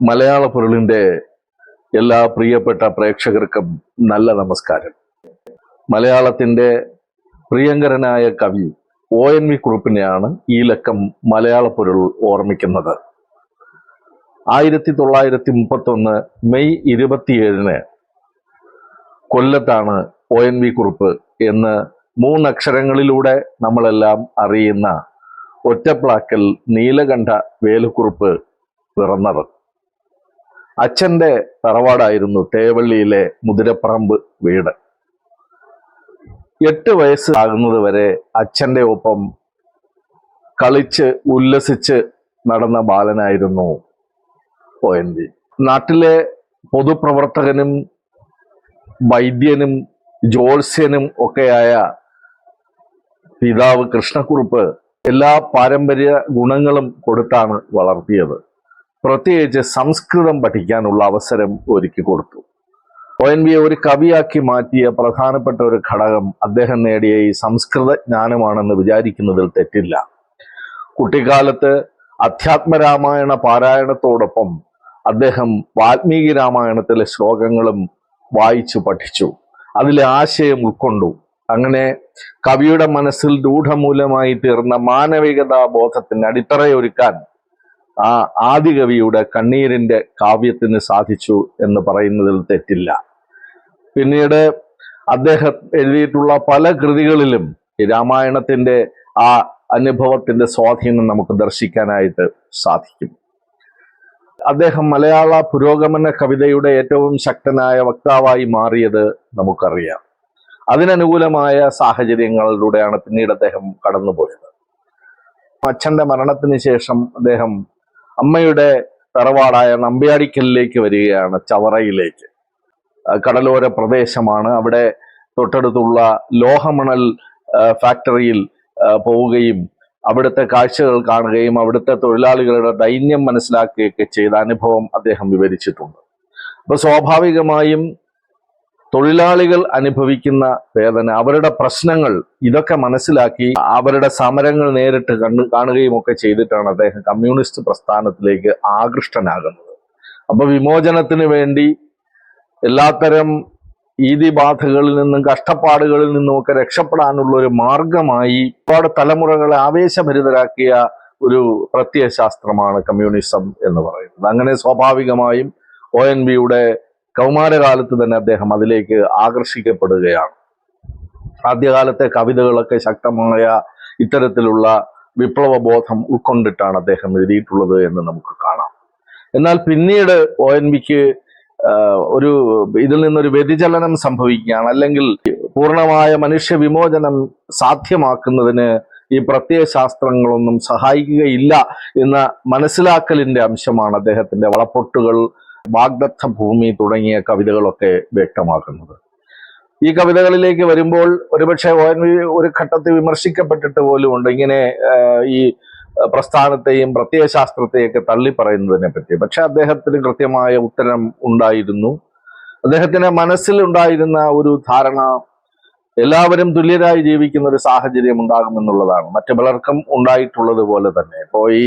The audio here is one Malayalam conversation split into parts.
മലയാള പൊരുളിന്റെ എല്ലാ പ്രിയപ്പെട്ട പ്രേക്ഷകർക്കും നല്ല നമസ്കാരം. മലയാളത്തിന്റെ പ്രിയങ്കരനായ കവി ONV കുറുപ്പിനെയാണ് ഈ ലക്കം മലയാള പൊരുൾ ഓർമ്മിക്കുന്നത്. 1931 മെയ് 27 കൊല്ലത്താണ് ONV കുറുപ്പ് എന്ന് 3 അക്ഷരങ്ങളിലൂടെ നമ്മളെല്ലാം അറിയുന്ന ഒറ്റപ്ലാക്കൽ നീലകണ്ഠ വേലുക്കുറുപ്പ് പിറന്നത്. അച്ഛൻ്റെ തറവാടായിരുന്നു തേവള്ളിയിലെ മുതിരപ്പറമ്പ് വീട്. 8 വയസ്സ് ആകുന്നത് വരെ അച്ഛൻ്റെ ഒപ്പം കളിച്ച് ഉല്ലസിച്ച് നടന്ന ബാലനായിരുന്നു ONV. നാട്ടിലെ പൊതുപ്രവർത്തകനും വൈദ്യനും ജ്യോത്സ്യനും ഒക്കെയായ പിതാവ് കൃഷ്ണക്കുറുപ്പ് എല്ലാ പാരമ്പര്യ ഗുണങ്ങളും കൊടുത്താണ് വളർത്തിയത്. പ്രത്യേകിച്ച് സംസ്കൃതം പഠിക്കാനുള്ള അവസരം ഒരുക്കി കൊടുത്തു. ONVയെ ഒരു കവിയാക്കി മാറ്റിയ പ്രധാനപ്പെട്ട ഒരു ഘടകം അദ്ദേഹം നേടിയ ഈ സംസ്കൃത ജ്ഞാനമാണെന്ന് വിചാരിക്കുന്നതിൽ തെറ്റില്ല. കുട്ടിക്കാലത്ത് അധ്യാത്മരാമായണ പാരായണത്തോടൊപ്പം അദ്ദേഹം വാൽമീകി രാമായണത്തിലെ ശ്ലോകങ്ങളും വായിച്ചു പഠിച്ചു, അതിലെ ആശയം ഉൾക്കൊണ്ടു. അങ്ങനെ കവിയുടെ മനസ്സിൽ രൂഢമൂലമായി തീർന്ന മാനവികതാ ബോധത്തിന് അടിത്തറയൊരുക്കാൻ ആ ആദികവിയുടെ കണ്ണീരിന്റെ കാവ്യത്തിന് സാധിച്ചു എന്ന് പറയുന്നതിൽ തെറ്റില്ല. പിന്നീട് അദ്ദേഹം എഴുതിയിട്ടുള്ള പല കൃതികളിലും ഈ രാമായണത്തിന്റെ ആ അനുഭവത്തിന്റെ സ്വാധീനം നമുക്ക് ദർശിക്കാനായിട്ട് സാധിക്കും. അദ്ദേഹം മലയാള പുരോഗമന കവിതയുടെ ഏറ്റവും ശക്തനായ വക്താവായി മാറിയത് നമുക്കറിയാം. അതിനനുകൂലമായ സാഹചര്യങ്ങളിലൂടെയാണ് പിന്നീട് അദ്ദേഹം കടന്നുപോയത്. അച്ഛൻ്റെ മരണത്തിന് ശേഷം അദ്ദേഹം അമ്മയുടെ തറവാടായ നമ്പ്യാടിക്കലിലേക്ക് വരികയാണ്, ചവറയിലേക്ക്. കടലോര പ്രദേശമാണ്. അവിടെ തൊട്ടടുത്തുള്ള ലോഹമണൽ ഫാക്ടറിയിൽ പോവുകയും അവിടുത്തെ കാഴ്ചകൾ കാണുകയും അവിടുത്തെ തൊഴിലാളികളുടെ ദൈന്യം മനസ്സിലാക്കുകയൊക്കെ ചെയ്ത അനുഭവം അദ്ദേഹം വിവരിച്ചിട്ടുണ്ട്. അപ്പൊ സ്വാഭാവികമായും തൊഴിലാളികൾ അനുഭവിക്കുന്ന വേദന, അവരുടെ പ്രശ്നങ്ങൾ, ഇതൊക്കെ മനസ്സിലാക്കി അവരുടെ സമരങ്ങൾ നേരിട്ട് കാണുകയും ഒക്കെ ചെയ്തിട്ടാണ് അദ്ദേഹം കമ്മ്യൂണിസ്റ്റ് പ്രസ്ഥാനത്തിലേക്ക് ആകൃഷ്ടനാകുന്നത്. അപ്പൊ വിമോചനത്തിന് വേണ്ടി എല്ലാത്തരം ഈതിബാധകളിൽ നിന്നും കഷ്ടപ്പാടുകളിൽ നിന്നുമൊക്കെ രക്ഷപ്പെടാനുള്ള ഒരു മാർഗമായി ഒരുപാട് തലമുറകളെ ആവേശഭരിതരാക്കിയ ഒരു പ്രത്യയശാസ്ത്രമാണ് കമ്മ്യൂണിസം എന്ന് പറയുന്നത്. അങ്ങനെ സ്വാഭാവികമായും ONVയുടെ കൗമാരകാലത്ത് തന്നെ അദ്ദേഹം അതിലേക്ക് ആകർഷിക്കപ്പെടുകയാണ്. ആദ്യകാലത്തെ കവിതകളൊക്കെ ശക്തമായ ഇത്തരത്തിലുള്ള വിപ്ലവബോധം ഉൾക്കൊണ്ടിട്ടാണ് അദ്ദേഹം എഴുതിയിട്ടുള്ളത് എന്ന് നമുക്ക് കാണാം. എന്നാൽ പിന്നീട് ONVക്ക് ഇതിൽ നിന്നൊരു വ്യതിചലനം സംഭവിക്കുകയാണ്. അല്ലെങ്കിൽ പൂർണ്ണമായ മനുഷ്യ വിമോചനം സാധ്യമാക്കുന്നതിന് ഈ പ്രത്യയശാസ്ത്രങ്ങളൊന്നും സഹായിക്കുകയില്ല എന്ന മനസ്സിലാക്കലിന്റെ അംശമാണ് അദ്ദേഹത്തിന്റെ വളപ്പൊട്ടുകൾ, വാഗ്ദത്ത ഭൂമി തുടങ്ങിയ കവിതകളൊക്കെ വ്യക്തമാക്കുന്നത്. ഈ കവിതകളിലേക്ക് വരുമ്പോൾ ഒരുപക്ഷെ ONV ഒരു ഘട്ടത്തിൽ വിമർശിക്കപ്പെട്ടിട്ട് പോലുമുണ്ട് ഇങ്ങനെ ഈ പ്രസ്ഥാനത്തെയും പ്രത്യയശാസ്ത്രത്തെയൊക്കെ തള്ളി പറയുന്നതിനെ പറ്റി. പക്ഷെ അദ്ദേഹത്തിന് കൃത്യമായ ഉത്തരം ഉണ്ടായിരുന്നു. അദ്ദേഹത്തിന്റെ മനസ്സിലുണ്ടായിരുന്ന ഒരു ധാരണ എല്ലാവരും തുല്യരായി ജീവിക്കുന്ന ഒരു സാഹചര്യം ഉണ്ടാകുമെന്നുള്ളതാണ്. മറ്റു പലർക്കും ഉണ്ടായിട്ടുള്ളത് പോലെ തന്നെ. ഇപ്പോൾ ഈ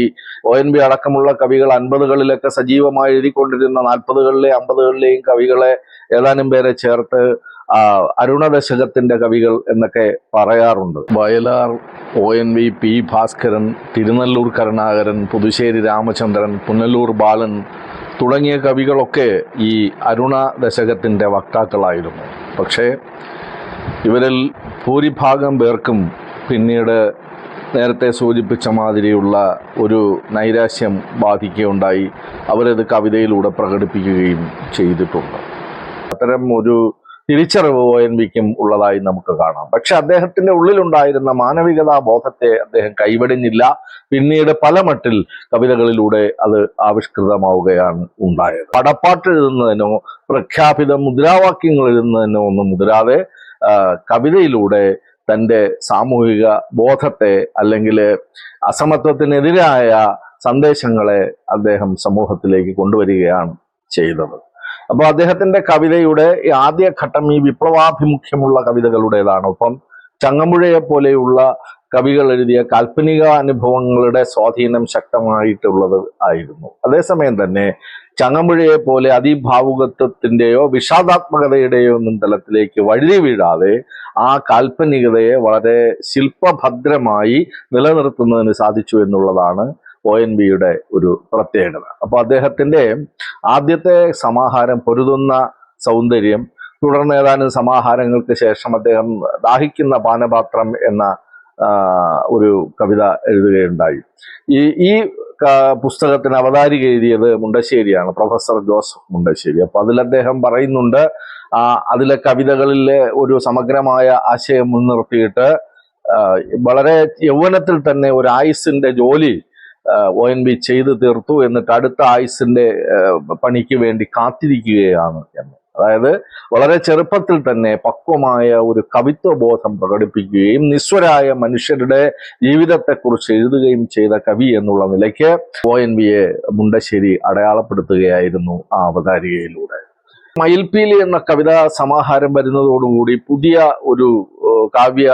ONV അടക്കമുള്ള കവികൾ 50കളിലൊക്കെ സജീവമായി എഴുതിക്കൊണ്ടിരുന്ന 40കളിലെയും 50കളിലെയും കവികളെ ഏതാനും പേരെ ചേർത്ത് അരുണദശകത്തിന്റെ കവികൾ എന്നൊക്കെ പറയാറുണ്ട്. Vayalar, ONV, P. ഭാസ്കരൻ, തിരുനെല്ലൂർ കരുണാകരൻ, പുതുശ്ശേരി രാമചന്ദ്രൻ, പുനലൂർ ബാലൻ തുടങ്ങിയ കവികളൊക്കെ ഈ അരുണ ദശകത്തിന്റെ വക്താക്കളായിരുന്നു. പക്ഷേ ഇവരിൽ ഭൂരിഭാഗം പേർക്കും പിന്നീട് നേരത്തെ സൂചിപ്പിച്ച മാതിരിയുള്ള ഒരു നൈരാശ്യം ബാധിക്കുകയുണ്ടായി. അവരത് കവിതയിലൂടെ പ്രകടിപ്പിക്കുകയും ചെയ്തിട്ടുണ്ട്. അത്തരം ഒരു തിരിച്ചറിവ് ONVക്കും ഉള്ളതായി നമുക്ക് കാണാം. പക്ഷെ അദ്ദേഹത്തിന്റെ ഉള്ളിലുണ്ടായിരുന്ന മാനവികതാ ബോധത്തെ അദ്ദേഹം കൈവെടിഞ്ഞില്ല. പിന്നീട് പല മട്ടിൽ കവിതകളിലൂടെ അത് ആവിഷ്കൃതമാവുകയാണ് ഉണ്ടായത്. പടപ്പാട്ട് എഴുതുന്നതിനോ പ്രഖ്യാപിത മുദ്രാവാക്യങ്ങൾ എഴുതുന്നതിനോ ഒന്നും മുതിരാതെ കവിതയിലൂടെ തൻ്റെ സാമൂഹിക ബോധത്തെ അല്ലെങ്കിൽ അസമത്വത്തിനെതിരായ സന്ദേശങ്ങളെ അദ്ദേഹം സമൂഹത്തിലേക്ക് കൊണ്ടുവരികയാണ് ചെയ്തത്. അപ്പോൾ അദ്ദേഹത്തിന്റെ കവിതയുടെ ആദ്യഘട്ടം ഈ വിപ്ലവാഭിമുഖ്യമുള്ള കവിതകളുടേതാണ്. ഒപ്പം ചങ്ങമ്പുഴയെ പോലെയുള്ള കവികൾ എഴുതിയ കാൽപ്പനിക അനുഭവങ്ങളുടെ സ്വാധീനം ശക്തമായിട്ടുള്ളത് ആയിരുന്നു. അതേസമയം തന്നെ ചങ്ങമ്പുഴയെ പോലെ അതിഭാവുകത്വത്തിന്റെയോ വിഷാദാത്മകതയുടെയോ ഒന്നും തലത്തിലേക്ക് വഴുതി വീഴാതെ ആ കാൽപ്പനികതയെ വളരെ ശില്പഭദ്രമായി നിലനിർത്തുന്നതിന് സാധിച്ചു എന്നുള്ളതാണ് ONVയുടെ ഒരു പ്രത്യേകത. അപ്പൊ അദ്ദേഹത്തിന്റെ ആദ്യത്തെ സമാഹാരം പൊരുതുന്ന സൗന്ദര്യം, തുടർന്ന് ഏതാനും സമാഹാരങ്ങൾക്ക് ശേഷം അദ്ദേഹം ദാഹിക്കുന്ന പാനപാത്രം എന്ന ഒരു കവിത എഴുതുകയുണ്ടായി. ഈ പുസ്തകത്തിന് അവതാരിക എഴുതിയത് മുണ്ടശ്ശേരിയാണ്, പ്രൊഫസർ ജോസഫ് മുണ്ടശ്ശേരി. അപ്പൊ അതിൽ അദ്ദേഹം പറയുന്നുണ്ട്, അതിലെ കവിതകളിലെ ഒരു സമഗ്രമായ ആശയം മുൻനിർത്തിയിട്ട് വളരെ യൗവനത്തിൽ തന്നെ ഒരു ആയുസ്സിന്റെ ജോലി ONV ചെയ്തു തീർത്തു, എന്നിട്ട് അടുത്ത ആയുസ്സിന്റെ പണിക്ക് വേണ്ടി കാത്തിരിക്കുകയാണ് എന്ന്. അതായത് വളരെ ചെറുപ്പത്തിൽ തന്നെ പക്വമായ ഒരു കവിത്വബോധം പ്രകടിപ്പിക്കുകയും നിസ്വരായ മനുഷ്യരുടെ ജീവിതത്തെക്കുറിച്ച് എഴുതുകയും ചെയ്ത കവി എന്നുള്ള നിലയ്ക്ക് ONVയെ മുണ്ടശ്ശേരി അടയാളപ്പെടുത്തുകയായിരുന്നു ആ അവതാരികയിലൂടെ. മയിൽപ്പീലി എന്ന കവിതാ സമാഹാരം വരുന്നതോടുകൂടി പുതിയ ഒരു കാവ്യ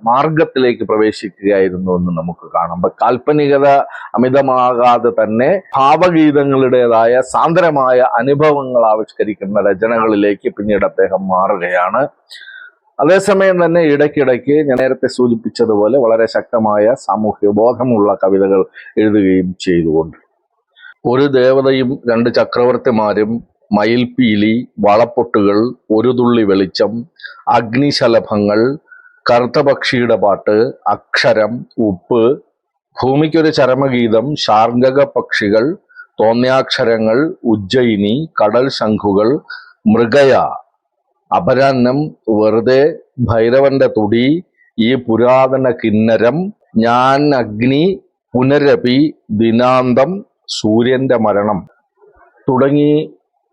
മാർഗത്തിലേക്ക് പ്രവേശിക്കുകയായിരുന്നു എന്ന് നമുക്ക് കാണാം. കാൽപ്പനികത അമിതമാകാതെ തന്നെ ഭാവഗീതങ്ങളുടേതായ സാന്ദ്രമായ അനുഭവങ്ങൾ ആവിഷ്കരിക്കുന്ന രചനകളിലേക്ക് പിന്നീട് അദ്ദേഹം മാറുകയാണ്. അതേസമയം തന്നെ ഇടയ്ക്കിടയ്ക്ക് ഞാൻ നേരത്തെ സൂചിപ്പിച്ചതുപോലെ വളരെ ശക്തമായ സാമൂഹ്യ ബോധമുള്ള കവിതകൾ എഴുതുകയും ചെയ്തുകൊണ്ട് ഒരു ദേവതയും രണ്ട് ചക്രവർത്തിമാരും, മയിൽപ്പീലി, വളപ്പൊട്ടുകൾ, ഒരു തുള്ളി വെളിച്ചം, അഗ്നിശലഭങ്ങൾ, കറുത്ത പക്ഷിയുടെ പാട്ട്, അക്ഷരം, ഉപ്പ്, ഭൂമിക്കൊരു ചരമഗീതം, ശാർംഗക പക്ഷികൾ, തോന്യാക്ഷരങ്ങൾ, ഉജ്ജയിനി, കടൽ ശംഖുകൾ, മൃഗയ, അപരാഹ്നം, വെറുതെ, ഭൈരവന്റെ തുടി, ഈ പുരാതന കിന്നരം, ഞാൻ അഗ്നി, പുനരപി, ദിനാന്തം, സൂര്യന്റെ മരണം തുടങ്ങി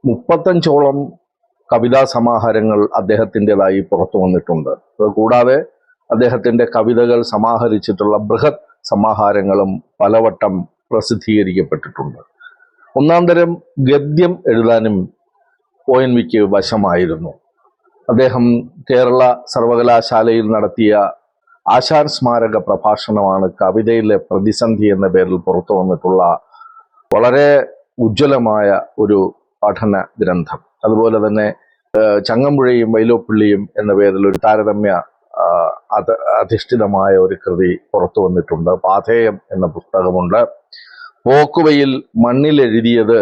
35ഓളം കവിതാ സമാഹാരങ്ങൾ അദ്ദേഹത്തിൻ്റെതായി പുറത്തു വന്നിട്ടുണ്ട്. കൂടാതെ അദ്ദേഹത്തിന്റെ കവിതകൾ സമാഹരിച്ചിട്ടുള്ള ബൃഹത് സമാഹാരങ്ങളും പലവട്ടം പ്രസിദ്ധീകരിക്കപ്പെട്ടിട്ടുണ്ട്. ഒന്നാം തരം ഗദ്യം എഴുതാനും ONVക്ക് വശമായിരുന്നു. അദ്ദേഹം കേരള സർവകലാശാലയിൽ നടത്തിയ ആശാൻ സ്മാരക പ്രഭാഷണമാണ് കവിതയിലെ പ്രതിസന്ധി എന്ന പേരിൽ പുറത്തു വന്നിട്ടുള്ള വളരെ ഉജ്ജ്വലമായ ഒരു പഠന ഗ്രന്ഥം. അതുപോലെ തന്നെ ചങ്ങമ്പുഴയും വൈലോപ്പിള്ളിയും എന്ന പേരിൽ ഒരു താരതമ്യ അധിഷ്ഠിതമായ ഒരു കൃതി പുറത്തു വന്നിട്ടുണ്ട്. പാഥേയം എന്ന പുസ്തകമുണ്ട്. പോക്കുവയിൽ മണ്ണിലെഴുതിയത്,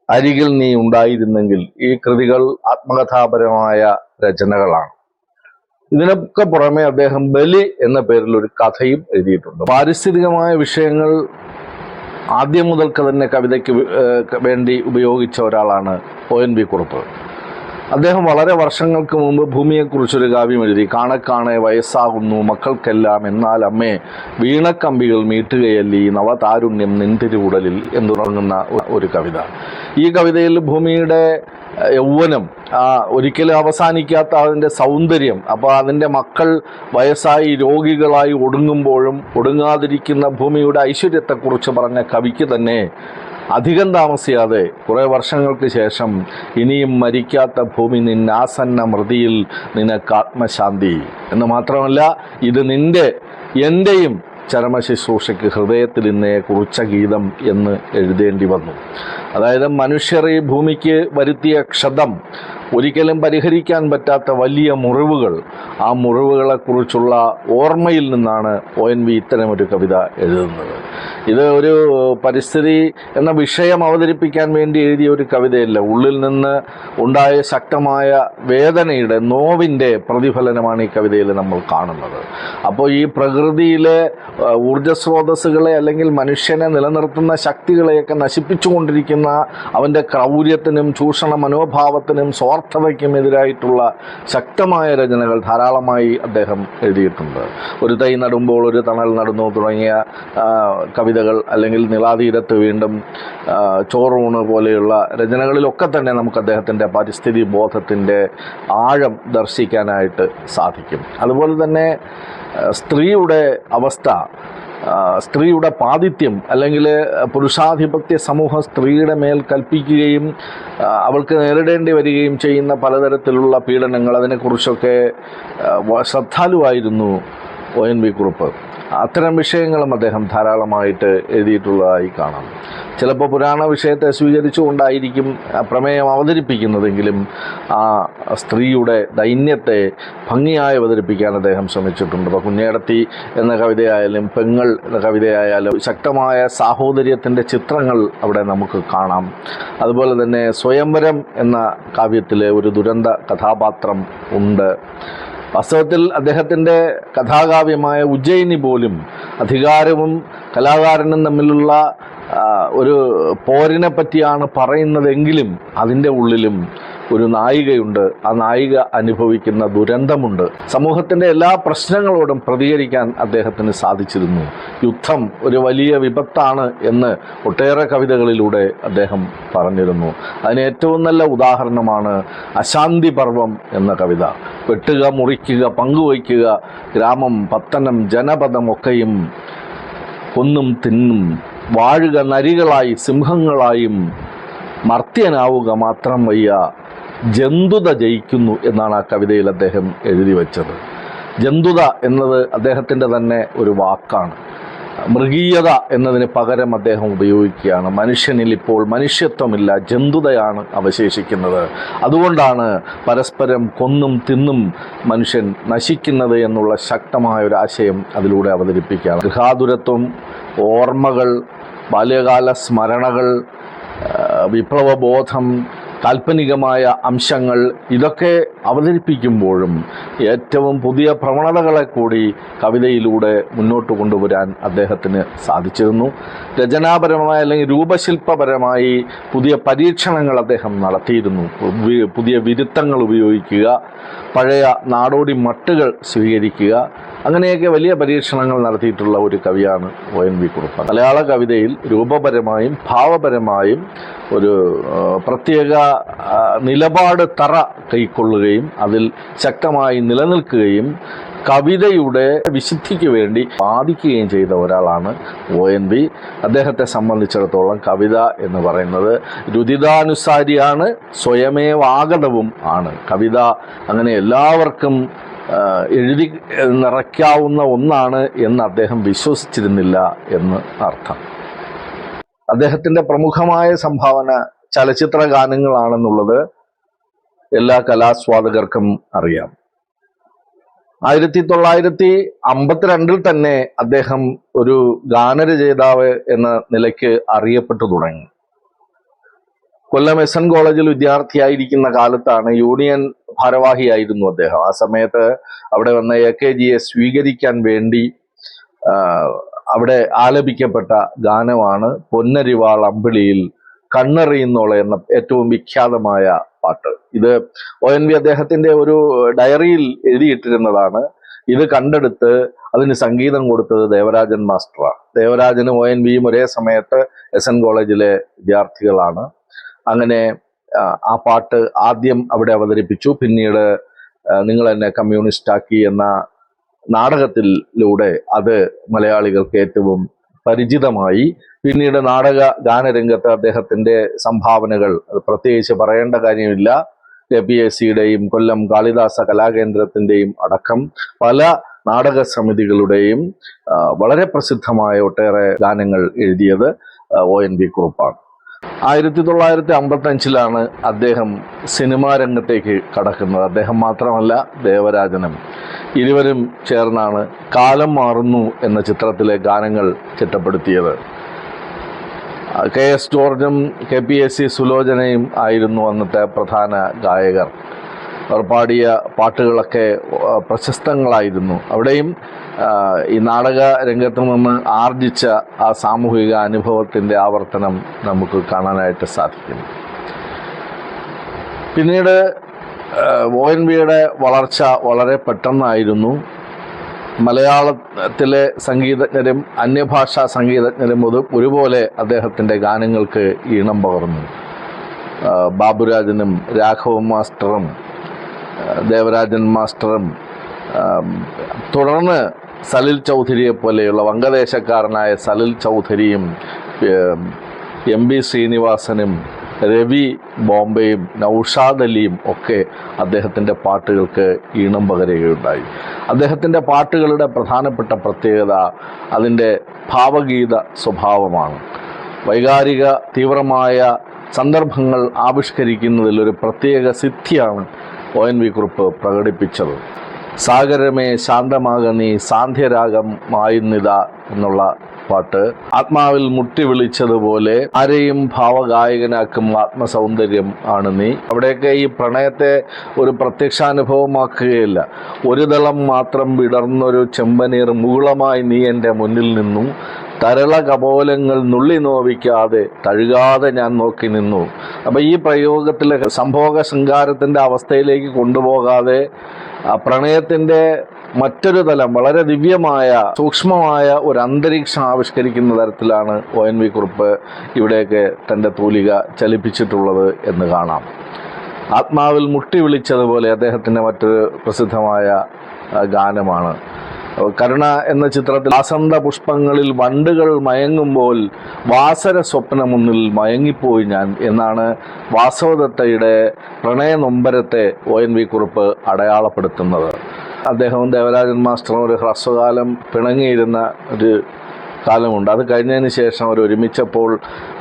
അരികിൽ നീ ഉണ്ടായിരുന്നെങ്കിൽ, ഈ കൃതികൾ ആത്മകഥാപരമായ രചനകളാണ്. ഇതിനൊക്കെ പുറമെ അദ്ദേഹം ബലി എന്ന പേരിൽ ഒരു കഥയും എഴുതിയിട്ടുണ്ട്. പാരിസ്ഥിതികമായ വിഷയങ്ങൾ ആദ്യം മുതൽക്ക് തന്നെ കവിതയ്ക്ക് വേണ്ടി ഉപയോഗിച്ച ഒരാളാണ് ONV കുറുപ്പ്. അദ്ദേഹം വളരെ വർഷങ്ങൾക്ക് മുമ്പ് ഭൂമിയെക്കുറിച്ചൊരു കാവ്യം എഴുതി. കാണെ വയസ്സാകുന്നു മക്കൾക്കെല്ലാം, എന്നാൽ അമ്മേ വീണക്കമ്പികൾ മീട്ടുകയല്ലി നവതാരുണ്യം നിൻതിരുവുടലിൽ എന്ന് തുടങ്ങുന്ന ഒരു കവിത. ഈ കവിതയിൽ ഭൂമിയുടെ യൗവനം, ഒരിക്കലും അവസാനിക്കാത്ത അതിൻ്റെ സൗന്ദര്യം, അപ്പോൾ അതിൻ്റെ മക്കൾ വയസ്സായി രോഗികളായി ഒടുങ്ങുമ്പോഴും ഒടുങ്ങാതിരിക്കുന്ന ഭൂമിയുടെ ഐശ്വര്യത്തെക്കുറിച്ച് പറഞ്ഞ കവിക്ക് തന്നെ അധികം താമസിയാതെ കുറേ വർഷങ്ങൾക്ക് ശേഷം ഇനിയും മരിക്കാത്ത ഭൂമി നിന്നാസന്ന മൃതിയിൽ നിനക്ക് ആത്മശാന്തി എന്ന് മാത്രമല്ല, ഇത് എൻ്റെയും ചരമശുശ്രൂഷയ്ക്ക് ഹൃദയത്തിൽ ഇന്നേ കുറിച്ച ഗീതം എന്ന് എഴുതേണ്ടി വന്നു. അതായത് മനുഷ്യർ ഈ ഭൂമിക്ക് വരുത്തിയ ക്ഷതം, ഒരിക്കലും പരിഹരിക്കാൻ പറ്റാത്ത വലിയ മുറിവുകൾ, ആ മുറിവുകളെക്കുറിച്ചുള്ള ഓർമ്മയിൽ നിന്നാണ് ONV ഇത്തരമൊരു കവിത എഴുതുന്നത്. ഇത് ഒരു പരിസ്ഥിതി എന്ന വിഷയം അവതരിപ്പിക്കാൻ വേണ്ടി എഴുതിയ ഒരു കവിതയല്ല. ഉള്ളിൽ നിന്ന് ഉണ്ടായ ശക്തമായ വേദനയുടെ, നോവിൻ്റെ പ്രതിഫലനമാണ് ഈ കവിതയിൽ നമ്മൾ കാണുന്നത്. അപ്പോൾ ഈ പ്രകൃതിയിലെ ഊർജ്ജസ്രോതസ്സുകളെ അല്ലെങ്കിൽ മനുഷ്യനെ നിലനിർത്തുന്ന ശക്തികളെയൊക്കെ നശിപ്പിച്ചുകൊണ്ടിരിക്കുന്ന അവൻ്റെ ക്രൗര്യത്തിനും ചൂഷണ മനോഭാവത്തിനും സ്വാർത്ഥതയ്ക്കും എതിരായിട്ടുള്ള ശക്തമായ രചനകൾ ധാരാളമായി അദ്ദേഹം എഴുതിയിട്ടുണ്ട്. ഒരു തൈ നടുമ്പോൾ ഒരു തണൽ നടുന്നു തുടങ്ങിയ കവിതകൾ, അല്ലെങ്കിൽ നിളാതീരത്ത് വീണ്ടും, ചോറൂണ് പോലെയുള്ള രചനകളിലൊക്കെ തന്നെ നമുക്ക് അദ്ദേഹത്തിൻ്റെ പരിസ്ഥിതി ബോധത്തിൻ്റെ ആഴം ദർശിക്കാനായിട്ട് സാധിക്കും. അതുപോലെ തന്നെ സ്ത്രീയുടെ അവസ്ഥ, സ്ത്രീയുടെ പാതിത്യം, അല്ലെങ്കിൽ പുരുഷാധിപത്യ സമൂഹം സ്ത്രീയുടെ മേൽ കൽപ്പിക്കുകയും അവൾക്ക് നേരിടേണ്ടി വരികയും ചെയ്യുന്ന പലതരത്തിലുള്ള പീഡനങ്ങൾ, അതിനെക്കുറിച്ചൊക്കെ ശ്രദ്ധാലുവായിരുന്നു ONV കുറുപ്പ്. അത്തരം വിഷയങ്ങളും അദ്ദേഹം ധാരാളമായിട്ട് എഴുതിയിട്ടുള്ളതായി കാണാം. ചിലപ്പോൾ പുരാണ വിഷയത്തെ സ്വീകരിച്ചുകൊണ്ടായിരിക്കും പ്രമേയം അവതരിപ്പിക്കുന്നതെങ്കിലും ആ സ്ത്രീയുടെ ദൈന്യത്തെ ഭംഗിയായി അവതരിപ്പിക്കാൻ അദ്ദേഹം ശ്രമിച്ചിട്ടുണ്ട്. ഇപ്പോൾ കുഞ്ഞേടത്തി എന്ന കവിതയായാലും പെങ്ങൾ എന്ന കവിതയായാലും ശക്തമായ സാഹോദര്യത്തിൻ്റെ ചിത്രങ്ങൾ അവിടെ നമുക്ക് കാണാം. അതുപോലെ തന്നെ സ്വയംവരം എന്ന കാവ്യത്തിലെ ഒരു ദുരന്ത കഥാപാത്രം ഉണ്ട്. വാസ്തവത്തിൽ അദ്ദേഹത്തിൻ്റെ കഥാകാവ്യമായ ഉജ്ജയിനി പോലും അധികാരവും കലാകാരനും തമ്മിലുള്ള ഒരു പോരിനെ പറ്റിയാണ് പറയുന്നതെങ്കിലും അതിൻ്റെ ഉള്ളിലും ഒരു നായികയുണ്ട്. ആ നായിക അനുഭവിക്കുന്ന ദുരന്തമുണ്ട്. സമൂഹത്തിൻ്റെ എല്ലാ പ്രശ്നങ്ങളോടും പ്രതികരിക്കാൻ അദ്ദേഹത്തിന് സാധിച്ചിരുന്നു. യുദ്ധം ഒരു വലിയ വിപത്താണ് എന്ന് ഒട്ടേറെ കവിതകളിലൂടെ അദ്ദേഹം പറഞ്ഞിരുന്നു. അതിന് ഏറ്റവും നല്ല ഉദാഹരണമാണ് അശാന്തി പർവം എന്ന കവിത. വെട്ടുക, മുറിക്കുക, പങ്കുവയ്ക്കുക, ഗ്രാമം, പത്തനം, ജനപദം ഒക്കെയും കൊന്നും തിന്നും, വാഴുക നരികളായി സിംഹങ്ങളായും, മർത്യനാവുക മാത്രം വയ്യ, ജന്തുത ജയിക്കുന്നു എന്നാണ് ആ കവിതയിൽ അദ്ദേഹം എഴുതി വച്ചത്. ജന്തുത എന്നത് അദ്ദേഹത്തിൻ്റെ തന്നെ ഒരു വാക്കാണ്. മൃഗീയത എന്നതിന് പകരം അദ്ദേഹം ഉപയോഗിക്കുകയാണ്. മനുഷ്യനിൽ ഇപ്പോൾ മനുഷ്യത്വമില്ല, ജന്തുതയാണ് അവശേഷിക്കുന്നത്. അതുകൊണ്ടാണ് പരസ്പരം കൊന്നും തിന്നും മനുഷ്യൻ നശിക്കുന്നത് എന്നുള്ള ശക്തമായ ഒരു ആശയം അതിലൂടെ അവതരിപ്പിക്കുകയാണ്. ഗൃഹാതുരത്വം, ഓർമ്മകൾ, ബാല്യകാല സ്മരണകൾ, വിപ്ലവബോധം, കാൽപ്പനികമായ അംശങ്ങൾ ഇതൊക്കെ അവതരിപ്പിക്കുമ്പോഴും ഏറ്റവും പുതിയ പ്രവണതകളെ കൂടി കവിതയിലൂടെ മുന്നോട്ട് കൊണ്ടുവരാൻ അദ്ദേഹത്തിന് സാധിച്ചിരുന്നു. രചനാപരമായ അല്ലെങ്കിൽ രൂപശില്പപരമായി പുതിയ പരീക്ഷണങ്ങൾ അദ്ദേഹം നടത്തിയിരുന്നു. പുതിയ വിരുത്തങ്ങൾ ഉപയോഗിക്കുക, പഴയ നാടോടി മട്ടുകൾ സ്വീകരിക്കുക, അങ്ങനെയൊക്കെ വലിയ പരീക്ഷണങ്ങൾ നടത്തിയിട്ടുള്ള ഒരു കവിയാണ് ONV കുറുപ്പ്. മലയാള കവിതയിൽ രൂപപരമായും ഭാവപരമായും ഒരു പ്രത്യേക നിലപാട് തറ കൈക്കൊള്ളുകയും അതിൽ ശക്തമായി നിലനിൽക്കുകയും കവിതയുടെ വിശുദ്ധിക്ക് വേണ്ടി വാദിക്കുകയും ചെയ്ത ഒരാളാണ് ONV. അദ്ദേഹത്തെ സംബന്ധിച്ചിടത്തോളം കവിത എന്ന് പറയുന്നത് രുദിതാനുസാരിയാണ്, സ്വയമേവാഗതവും ആണ്. കവിത അങ്ങനെ എല്ലാവർക്കും എഴുതി നിറയ്ക്കാവുന്ന ഒന്നാണ് എന്ന് അദ്ദേഹം വിശ്വസിച്ചിരുന്നില്ല എന്ന് അർത്ഥം. അദ്ദേഹത്തിൻ്റെ പ്രമുഖമായ സംഭാവന ചലച്ചിത്ര ഗാനങ്ങളാണെന്നുള്ളത് എല്ലാ കലാസ്വാദകർക്കും അറിയാം. 1952 തന്നെ അദ്ദേഹം ഒരു ഗാനരചയിതാവ് എന്ന നിലയ്ക്ക് അറിയപ്പെട്ടു തുടങ്ങി. കൊല്ലം SN കോളേജിൽ വിദ്യാർത്ഥിയായിരിക്കുന്ന കാലത്താണ്, യൂണിയൻ ഭാരവാഹിയായിരുന്നു അദ്ദേഹം. ആ സമയത്ത് അവിടെ വന്ന AKGയെ സ്വീകരിക്കാൻ വേണ്ടി അവിടെ ആലപിക്കപ്പെട്ട ഗാനമാണ് പൊന്നരിവാൾ അമ്പിളിയിൽ കണ്ണെറിയുന്നോളെ എന്ന ഏറ്റവും വിഖ്യാതമായ പാട്ട്. ഇത് ONV അദ്ദേഹത്തിൻ്റെ ഒരു ഡയറിയിൽ എഴുതിയിട്ടിരുന്നതാണ്. ഇത് കണ്ടെടുത്ത് അതിന് സംഗീതം കൊടുത്തത് ദേവരാജൻ മാസ്റ്ററാണ്. ദേവരാജനും ONVയും ഒരേ സമയത്ത് SN കോളേജിലെ വിദ്യാർത്ഥികളാണ്. അങ്ങനെ ആ പാട്ട് ആദ്യം അവിടെ അവതരിപ്പിച്ചു. പിന്നീട് നിങ്ങൾ എന്നെ കമ്മ്യൂണിസ്റ്റാക്കി എന്ന നാടകത്തിലൂടെ അത് മലയാളികൾക്ക് ഏറ്റവും പരിചിതമായി. പിന്നീട് നാടക ഗാനരംഗത്ത് അദ്ദേഹത്തിൻ്റെ സംഭാവനകൾ പ്രത്യേകിച്ച് പറയേണ്ട കാര്യമില്ല. KPSCയുടെയും കൊല്ലം കാളിദാസ കലാകേന്ദ്രത്തിൻ്റെയും അടക്കം പല നാടക സമിതികളുടെയും വളരെ പ്രസിദ്ധമായ ഒട്ടേറെ ഗാനങ്ങൾ എഴുതിയത് ONV കുറുപ്പാണ്. 1955 അദ്ദേഹം സിനിമാ രംഗത്തേക്ക് കടക്കുന്നത്. അദ്ദേഹം മാത്രമല്ല, ദേവരാജനും. ഇരുവരും ചേർന്നാണ് കാലം മാറുന്നു എന്ന ചിത്രത്തിലെ ഗാനങ്ങൾ ചിട്ടപ്പെടുത്തിയത്. KS ജോർജും KPSC സുലോചനയും ആയിരുന്നു അന്നത്തെ പ്രധാന ഗായകർ. അവർ പാടിയ പാട്ടുകളൊക്കെ പ്രശസ്തങ്ങളായിരുന്നു. അവിടെയും ഈ നാടക രംഗത്ത് നിന്ന് ആർജിച്ച ആ സാമൂഹിക അനുഭവത്തിൻ്റെ ആവർത്തനം നമുക്ക് കാണാനായിട്ട് സാധിക്കും. പിന്നീട് ONVയുടെ വളർച്ച വളരെ പെട്ടെന്നായിരുന്നു. മലയാളത്തിലെ സംഗീതജ്ഞരും അന്യഭാഷാ സംഗീതജ്ഞരും ഒരുപോലെ അദ്ദേഹത്തിൻ്റെ ഗാനങ്ങൾക്ക് ഈണം പകർന്നു. ബാബുരാജനും രാഘവ മാസ്റ്ററും ദേവരാജൻ മാസ്റ്ററും തുടർന്ന് സലിൽ ചൗധരിയെ പോലെയുള്ള വംഗദേശക്കാരനായ സലിൽ ചൗധരിയും MB ശ്രീനിവാസനും രവി ബോംബെയും നൗഷാദ് അലിയും ഒക്കെ അദ്ദേഹത്തിൻ്റെ പാട്ടുകൾക്ക് ഈണം പകരുകയുണ്ടായി. അദ്ദേഹത്തിൻ്റെ പാട്ടുകളുടെ പ്രധാനപ്പെട്ട പ്രത്യേകത അതിൻ്റെ ഭാവഗീത സ്വഭാവമാണ്. വൈകാരിക തീവ്രമായ സന്ദർഭങ്ങൾ ആവിഷ്കരിക്കുന്നതിൽ ഒരു പ്രത്യേക സിദ്ധിയാണ് ONV കുറുപ്പ് പ്രകടിപ്പിച്ചത്. സാഗരമേ ശാന്തമാക നീ സാന്ധ്യരാഗം മായുന്നിത എന്നുള്ള പാട്ട് ആത്മാവിൽ മുട്ടി വിളിച്ചതുപോലെ ആരെയും ഭാവഗായകനാക്കും ആത്മസൗന്ദര്യം ആണ് നീ. അവിടെയൊക്കെ ഈ പ്രണയത്തെ ഒരു പ്രത്യക്ഷാനുഭവമാക്കുകയില്ല. ഒരു ദളം മാത്രം വിടർന്നൊരു ചെമ്പനീർ മുകുളമായി നീ എൻ്റെ മുന്നിൽ നിന്നു, തരള കപോലങ്ങൾ നുള്ളി നോവിക്കാതെ തഴുകാതെ ഞാൻ നോക്കി നിന്നു. അപ്പം ഈ പ്രയോഗത്തിലെ സംഭോഗ ശൃംഗാരത്തിൻ്റെ അവസ്ഥയിലേക്ക് കൊണ്ടുപോകാതെ പ്രണയത്തിൻ്റെ മറ്റൊരു തലം, വളരെ ദിവ്യമായ സൂക്ഷ്മമായ ഒരു അന്തരീക്ഷം ആവിഷ്കരിക്കുന്ന തരത്തിലാണ് ONV കുറുപ്പ് ഇവിടെയൊക്കെ തൻ്റെ തൂലിക ചലിപ്പിച്ചിട്ടുള്ളത് എന്ന് കാണാം. ആത്മാവിൽ മുട്ടി വിളിച്ചതുപോലെ അദ്ദേഹത്തിൻ്റെ മറ്റൊരു പ്രസിദ്ധമായ ഗാനമാണ് കരുണ എന്ന ചിത്രത്തിൽ വസന്ത പുഷ്പങ്ങളിൽ വണ്ടുകൾ മയങ്ങുമ്പോൾ വാസര സ്വപ്നമൊന്നിൽ മയങ്ങിപ്പോയി ഞാൻ എന്നാണ് വാസവദത്തയുടെ പ്രണയ നൊമ്പരത്തെ ONV കുറുപ്പ് അടയാളപ്പെടുത്തുന്നത്. അദ്ദേഹവും ദേവരാജൻ മാസ്റ്ററും ഒരു ഹ്രസ്വകാലം പിണങ്ങിയിരുന്ന ഒരു കാലമുണ്ട്. അത് കഴിഞ്ഞതിന് ശേഷം അവർ ഒരുമിച്ചപ്പോൾ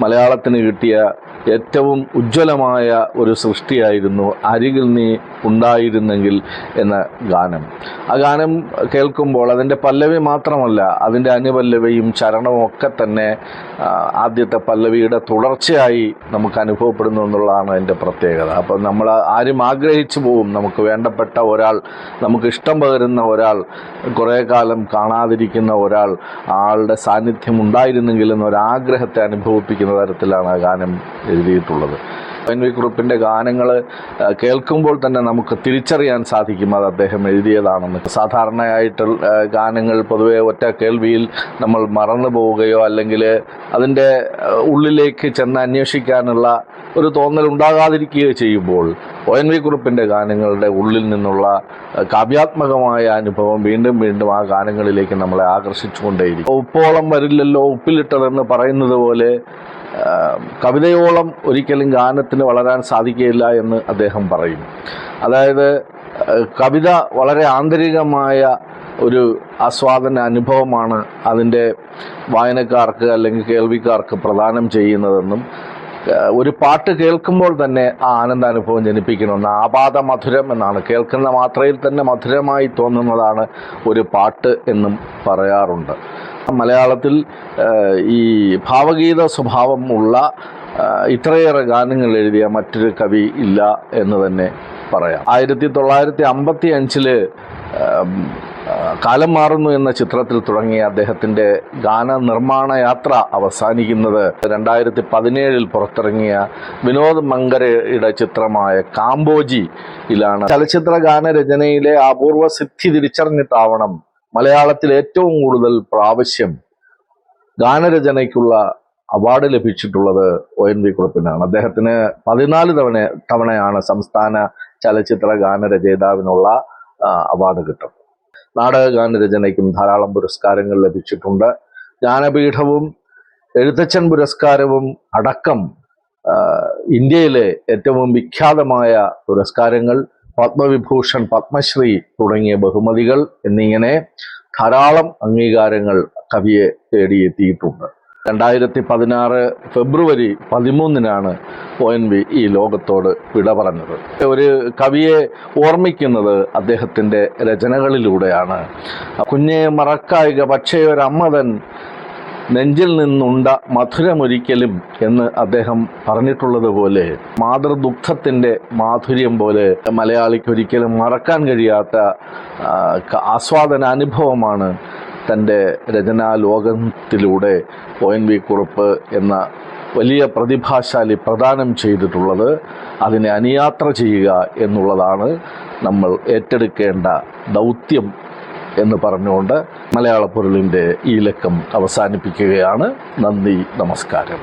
മലയാളത്തിന് കിട്ടിയ ഏറ്റവും ഉജ്ജ്വലമായ ഒരു സൃഷ്ടിയായിരുന്നു അരികിൽ നീ ഉണ്ടായിരുന്നെങ്കിൽ എന്ന ഗാനം. ആ ഗാനം കേൾക്കുമ്പോൾ അതിൻ്റെ പല്ലവി മാത്രമല്ല, അതിൻ്റെ അനുപല്ലവിയും ചരണവും ഒക്കെ തന്നെ ആദ്യത്തെ പല്ലവിയുടെ തുടർച്ചയായി നമുക്ക് അനുഭവപ്പെടുന്നു എന്നുള്ളതാണ് അതിൻ്റെ പ്രത്യേകത. അപ്പം നമ്മൾ ആരും ആഗ്രഹിച്ചു പോവും, നമുക്ക് വേണ്ടപ്പെട്ട ഒരാൾ, നമുക്ക് ഇഷ്ടം പകരുന്ന ഒരാൾ, കുറേ കാലം കാണാതിരിക്കുന്ന ഒരാൾ, ആളുടെ സാന്നിധ്യം ഉണ്ടായിരുന്നെങ്കിൽ എന്നൊരാഗ്രഹത്തെ അനുഭവിപ്പിക്കുന്ന തരത്തിലാണ് ആ ഗാനം എഴുതിയിട്ടുള്ളത്. ONV കുറുപ്പിൻ്റെ ഗാനങ്ങൾ കേൾക്കുമ്പോൾ തന്നെ നമുക്ക് തിരിച്ചറിയാൻ സാധിക്കും അത് അദ്ദേഹം എഴുതിയതാണെന്ന്. സാധാരണയായിട്ട് ഗാനങ്ങൾ പൊതുവെ ഒറ്റ കേൾവിയിൽ നമ്മൾ മറന്നു പോവുകയോ അല്ലെങ്കിൽ അതിൻ്റെ ഉള്ളിലേക്ക് ചെന്ന് അന്വേഷിക്കാനുള്ള ഒരു തോന്നൽ ഉണ്ടാകാതിരിക്കുകയോ ചെയ്യുമ്പോൾ ONV കുറുപ്പിൻ്റെ ഗാനങ്ങളുടെ ഉള്ളിൽ നിന്നുള്ള കാവ്യാത്മകമായ അനുഭവം വീണ്ടും വീണ്ടും ആ ഗാനങ്ങളിലേക്ക് നമ്മളെ ആകർഷിച്ചുകൊണ്ടേയിരിക്കും. ഉപ്പോളം വരില്ലല്ലോ ഉപ്പിലിട്ടതെന്ന് പറയുന്നത് പോലെ കവിതയോളം ഒരിക്കലും ഗാനത്തിന് വളരാൻ സാധിക്കുകയില്ല എന്ന് അദ്ദേഹം പറയും. അതായത് കവിത വളരെ ആന്തരികമായ ഒരു ആസ്വാദന അനുഭവമാണ് അതിൻ്റെ വായനക്കാർക്ക് അല്ലെങ്കിൽ കേൾവിക്കാർക്ക് പ്രദാനം ചെയ്യുന്നതെന്നും ഒരു പാട്ട് കേൾക്കുമ്പോൾ തന്നെ ആ ആനന്ദാനുഭവം ജനിപ്പിക്കണമെന്ന് ആപാദ മധുരം എന്നാണ്, കേൾക്കുന്ന മാത്രയിൽ തന്നെ മധുരമായി തോന്നുന്നതാണ് ഒരു പാട്ട് എന്നും പറയാറുണ്ട്. മലയാളത്തിൽ ഈ ഭാവഗീത സ്വഭാവം ഉള്ള ഇത്രയേറെ ഗാനങ്ങൾ എഴുതിയ മറ്റൊരു കവി ഇല്ല എന്ന് തന്നെ പറയാം. 1955 കാലം മാറുന്നു എന്ന ചിത്രത്തിൽ തുടങ്ങിയ അദ്ദേഹത്തിൻ്റെ ഗാന നിർമ്മാണ യാത്ര അവസാനിക്കുന്നത് 2017 പുറത്തിറങ്ങിയ വിനോദ് മങ്കരയുടെ ചിത്രമായ കാംബോജിയിലാണ്. ചലച്ചിത്ര ഗാനരചനയിലെ അപൂർവ സിദ്ധി തിരിച്ചറിഞ്ഞിട്ടാവണം മലയാളത്തിൽ ഏറ്റവും കൂടുതൽ പ്രാവശ്യം ഗാനരചനയ്ക്കുള്ള അവാർഡ് ലഭിച്ചിട്ടുള്ളത് ONV കുറുപ്പിനാണ്. അദ്ദേഹത്തിന് 14 തവണയാണ് സംസ്ഥാന ചലച്ചിത്ര ഗാനരചയിതാവിനുള്ള അവാർഡ് കിട്ടുന്നത്. നാടക ഗാനരചനയ്ക്കും ധാരാളം പുരസ്കാരങ്ങൾ ലഭിച്ചിട്ടുണ്ട്. ജ്ഞാനപീഠവും എഴുത്തച്ഛൻ പുരസ്കാരവും അടക്കം ഇന്ത്യയിലെ ഏറ്റവും വിഖ്യാതമായ പുരസ്കാരങ്ങൾ, പത്മവിഭൂഷൺ, പത്മശ്രീ തുടങ്ങിയ ബഹുമതികൾ എന്നിങ്ങനെ ധാരാളം അംഗീകാരങ്ങൾ കവിയെ തേടിയെത്തിയിട്ടുണ്ട്. 2016 ഫെബ്രുവരി 13 ONV ഈ ലോകത്തോട് വിട പറഞ്ഞത്. ഒരു കവിയെ ഓർമ്മിക്കുന്നത് അദ്ദേഹത്തിൻ്റെ രചനകളിലൂടെയാണ്. കുഞ്ഞെ മറക്കായിക പക്ഷേ ഒരമ്മതൻ നെഞ്ചിൽ നിന്നുണ്ട മധുരമൊരിക്കലും എന്ന് അദ്ദേഹം പറഞ്ഞിട്ടുള്ളതുപോലെ മാതൃദുഗ്ധത്തിൻ്റെ മാധുര്യം പോലെ മലയാളിക്ക് ഒരിക്കലും മറക്കാൻ കഴിയാത്ത ആസ്വാദന അനുഭവമാണ് തൻ്റെ രചനാ ലോകത്തിലൂടെ ONV കുറുപ്പ് എന്ന വലിയ പ്രതിഭാശാലി പ്രദാനം ചെയ്തിട്ടുള്ളത്. അതിനെ അനുയാത്ര ചെയ്യുക എന്നുള്ളതാണ് നമ്മൾ ഏറ്റെടുക്കേണ്ട ദൗത്യം എന്ന് പറഞ്ഞുകൊണ്ട് മലയാള പൊരുളിൻ്റെ ഈ ലക്കം അവസാനിപ്പിക്കുകയാണ്. നന്ദി, നമസ്കാരം.